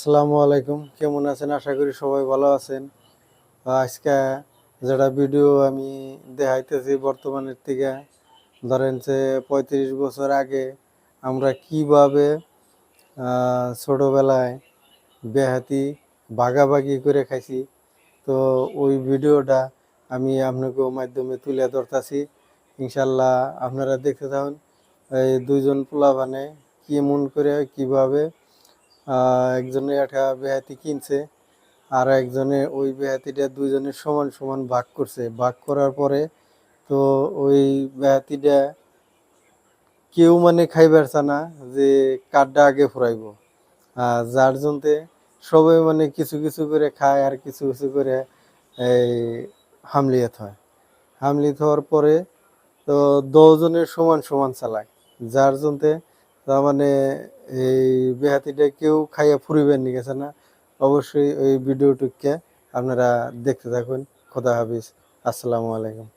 আসসালামু আলাইকুম। কেমন আছেন? আশা করি সবাই ভালো আছেন। আজকে যেটা ভিডিও আমি দেখাইতেছি বর্তমানের থেকে ধরেন যে ৩৫ বছর আগে আমরা কিভাবে ছোটবেলায় বেহাতি ভাগাভাগি করে খাইছি। তো ওই ভিডিওটা আমি আপনাকে মাধ্যমে তুলে ধরতেছি। ইনশাল্লাহ আপনারা দেখতে থাকুন। এই দুইজন পোলাপানে কেমন করে কিভাবে একজনে একটা বেহাতি কিনছে আর একজনে ওই বেহাতিটা দুইজনে সমান সমান ভাগ করছে। ভাগ করার পরে তো ওই বেহাতিটা কেউ মানে খাইবার চা না যে কাঠটা আগে ফুরাইব, যার জন্যে সবাই মানে কিছু কিছু করে খায় আর কিছু কিছু করে এই হামলিয়াত হয়। হামলিত হওয়ার পরে তো ১০ জনের সমান সমান চালায়, যার জন্যে তার মানে এই বেহাতিটা কেউ খাইয়া ফুরিবেন নি গেছে না। অবশ্যই ওই ভিডিওটুককে আপনারা দেখতে থাকুন। খোদা হাফিজ। আসসালামু আলাইকুম।